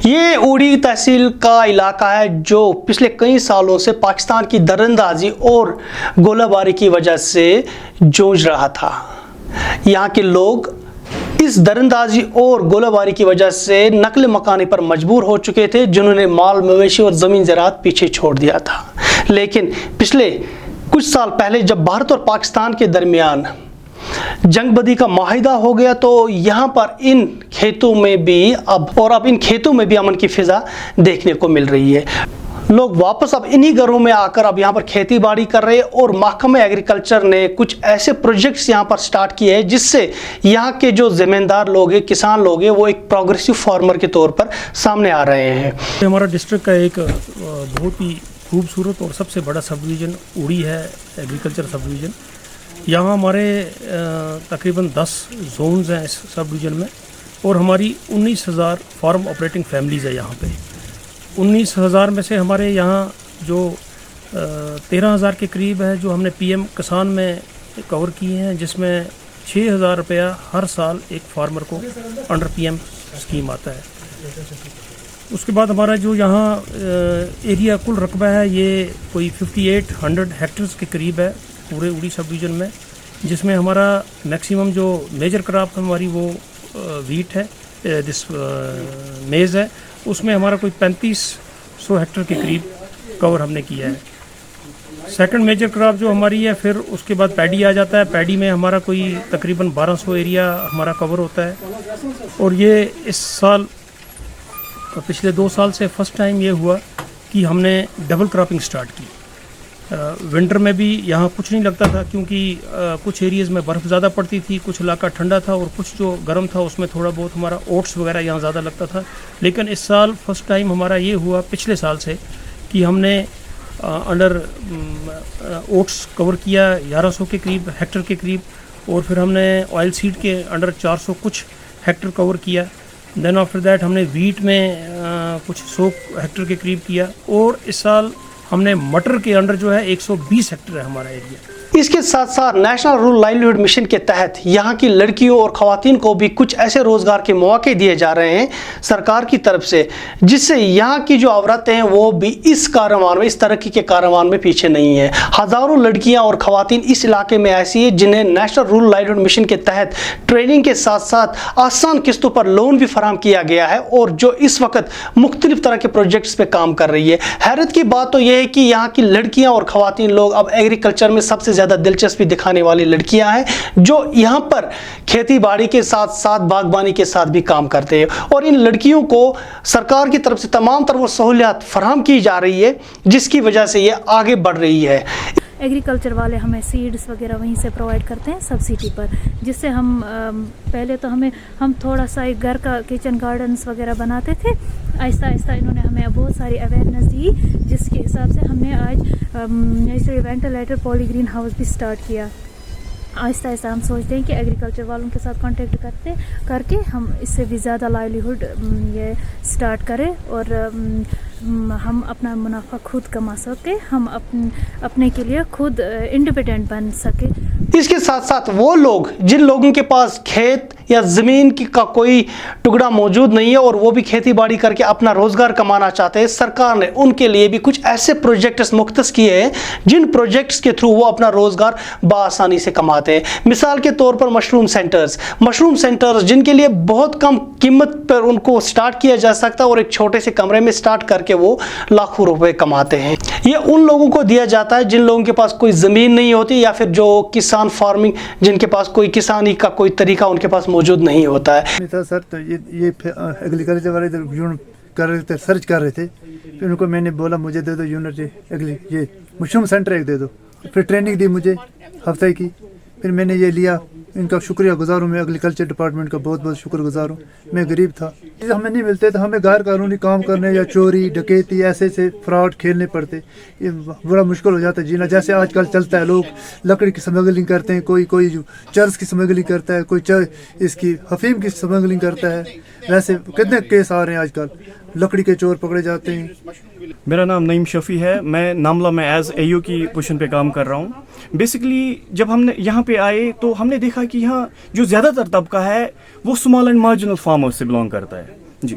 یہ اوڑی تحصیل کا علاقہ ہے جو پچھلے کئی سالوں سے پاکستان کی درندازی اور گولہ باری کی وجہ سے جوجھ رہا تھا۔ یہاں کے لوگ اس درندازی اور گولہ باری کی وجہ سے نقل مکانی پر مجبور ہو چکے تھے، جنہوں نے مال مویشی اور زمین زراعت پیچھے چھوڑ دیا تھا۔ لیکن پچھلے کچھ سال پہلے جب بھارت اور پاکستان کے درمیان جنگ بدی کا معاہدہ ہو گیا تو یہاں پر ان کھیتوں میں بھی اب ان کھیتوں میں بھی امن کی فضا دیکھنے کو مل رہی ہے۔ لوگ واپس اب انہی گھروں میں آ کر اب یہاں پر کھیتی باڑی کر رہے ہیں، اور محکمہ ایگریکلچر نے کچھ ایسے پروجیکٹس یہاں پر سٹارٹ کیے ہیں جس سے یہاں کے جو زمیندار لوگ ہیں، کسان لوگ ہیں، وہ ایک پروگریسو فارمر کے طور پر سامنے آ رہے ہیں۔ ہمارا ڈسٹرکٹ کا ایک بہت ہی خوبصورت اور سب سے بڑا سب ڈویژن اوڑی ہے، ایگریکلچر سب ڈویژن۔ یہاں ہمارے تقریباً 10 زونز ہیں اس سب ڈویژن میں، اور ہماری 19,000 فارم آپریٹنگ فیملیز ہے یہاں پہ۔ 19,000 میں سے ہمارے یہاں جو 13,000 کے قریب ہے جو ہم نے پی ایم کسان میں کور کیے ہیں، جس میں 6,000 روپیہ ہر سال ایک فارمر کو انڈر پی ایم اسکیم آتا ہے۔ اس کے بعد ہمارا جو یہاں ایریا کل رقبہ ہے یہ کوئی 5800 ہیکٹرز کے قریب ہے پورے اوڑی سب ڈویژن میں، جس میں ہمارا میکسیمم جو میجر کراپ ہماری وہ ویٹ ہے، میز ہے، اس میں ہمارا کوئی 3500 ہیکٹر کے قریب کور ہم نے کیا ہے۔ سیکنڈ میجر کراپ جو ہماری ہے، پھر اس کے بعد پیڈی آ جاتا ہے۔ پیڈی میں ہمارا کوئی تقریباً 1200 ایریا ہمارا کور ہوتا ہے، اور یہ اس سال پچھلے 2 سال سے فرسٹ ٹائم یہ ہوا کہ ہم نے ڈبل کراپنگ سٹارٹ کی۔ ونٹر میں بھی یہاں کچھ نہیں لگتا تھا، کیونکہ کچھ ایریز میں برف زیادہ پڑتی تھی، کچھ علاقہ ٹھنڈا تھا، اور کچھ جو گرم تھا اس میں تھوڑا بہت ہمارا اوٹس وغیرہ یہاں زیادہ لگتا تھا۔ لیکن اس سال فرسٹ ٹائم ہمارا یہ ہوا پچھلے سال سے کہ ہم نے انڈر اوٹس کور کیا 1100 کے قریب ہیکٹر کے قریب، اور پھر ہم نے آئل سیڈ کے انڈر 400 کچھ ہیکٹر کور کیا۔ دین آفٹر دیٹ ہم نے ویٹ میں کچھ 100 ہیکٹر کے قریب کیا، اور اس سال ہم نے مٹر کے انڈر جو ہے 120 ہیکٹر ہے ہمارا ایریا۔ اس کے ساتھ ساتھ نیشنل رورل لائیولیہوڈ مشن کے تحت یہاں کی لڑکیوں اور خواتین کو بھی کچھ ایسے روزگار کے مواقع دیے جا رہے ہیں سرکار کی طرف سے، جس سے یہاں کی جو عورتیں ہیں وہ بھی اس کاروان میں، اس ترقی کے کاروان میں پیچھے نہیں ہیں۔ ہزاروں لڑکیاں اور خواتین اس علاقے میں ایسی ہیں جنہیں نیشنل رورل لائیولیہوڈ مشن کے تحت ٹریننگ کے ساتھ ساتھ آسان قسطوں پر لون بھی فراہم کیا گیا ہے، اور جو اس وقت مختلف طرح کے پروجیکٹس پہ کام کر رہی ہے۔ حیرت کی بات تو یہ ہے کہ یہاں کی لڑکیاں اور خواتین لوگ اب ایگریکلچر میں سب سے زیادہ دلچسپی دکھانے والی لڑکیاں ہیں، جو یہاں پر کھیتی باڑی کے ساتھ ساتھ باغبانی کے ساتھ بھی کام کرتے ہیں، اور ان لڑکیوں کو سرکار کی طرف سے تمام تر وہ سہولیات فراہم کی جا رہی ہے جس کی وجہ سے یہ آگے بڑھ رہی ہے۔ ایگریکلچر والے ہمیں سیڈز وغیرہ وہیں سے پرووائڈ کرتے ہیں سبسڈی پر، جس سے ہم پہلے تو ہم تھوڑا سا ایک گھر کا کچن گارڈنس وغیرہ بناتے تھے۔ آہستہ آہستہ انہوں نے ہمیں بہت ساری اویئرنیس دی، جس کے حساب سے ہم نے آج نیچرل وینٹیلیٹر پولی گرین ہاؤس بھی سٹارٹ کیا۔ آہستہ آہستہ ہم سوچتے ہیں کہ ایگریکلچر والوں کے ساتھ کانٹیکٹ کر کے ہم اس سے بھی زیادہ لائیولیہوڈ یہ سٹارٹ کریں، اور ہم اپنا منافع خود کما سکے، ہم اپنے کے لیے خود انڈیپینڈنٹ بن سکے۔ اس کے ساتھ ساتھ وہ لوگ جن لوگوں کے پاس کھیت یا زمین کا کوئی ٹکڑا موجود نہیں ہے اور وہ بھی کھیتی باڑی کر کے اپنا روزگار کمانا چاہتے ہیں، سرکار نے ان کے لیے بھی کچھ ایسے پروجیکٹس مختص کیے ہیں جن پروجیکٹس کے تھرو وہ اپنا روزگار بآسانی سے کماتے ہیں۔ مثال کے طور پر مشروم سینٹرز جن کے لیے بہت کم قیمت پر ان کو سٹارٹ کیا جا سکتا ہے، اور ایک چھوٹے سے کمرے میں سٹارٹ کر کے وہ لاکھوں روپے کماتے ہیں۔ یہ ان لوگوں کو دیا جاتا ہے جن لوگوں کے پاس کوئی زمین نہیں ہوتی، یا پھر جو کسان فارمنگ جن کے پاس کوئی کسانی کا کوئی طریقہ ان کے پاس موجود نہیں ہوتا ہے۔ سر تو یہ ایگریکلچر والے کر رہے تھے، سرچ کر رہے تھے، پھر ان کو میں نے بولا مجھے دے دو یونٹ یہ مشروم سینٹر ایک دے دو، پھر ٹریننگ دی مجھے ہفتے کی، پھر میں نے یہ لیا۔ ان کا شکریہ گزار ہوں میں، ایگریکلچر ڈپارٹمنٹ کا بہت بہت شکر گزار ہوں۔ میں غریب تھا، ہمیں نہیں ملتے تو ہمیں غیر قانونی کام کرنے یا چوری ڈکیتی ایسے فراڈ کھیلنے پڑتے، یہ بڑا مشکل ہو جاتا ہے جینا۔ جیسے آج کل چلتا ہے، لوگ لکڑی کی اسمگلنگ کرتے ہیں، کوئی چرس کی اسمگلنگ کرتا ہے، کوئی اس کی حفیم کی اسمگلنگ کرتا ہے۔ ویسے کتنے کیس آ رہے ہیں آج کل، لکڑی کے چور پکڑے جاتے ہیں۔ میرا نام نعیم شفیع ہے، میں ناملہ میں ایز اے یو کی پوزیشن پہ کام کر رہا ہوں۔ بیسکلی جب ہم نے یہاں پہ آئے تو ہم نے دیکھا کہ یہاں جو زیادہ تر طبقہ ہے وہ اسمال اینڈ مارجنل فارمر سے بلانگ کرتا ہے جی۔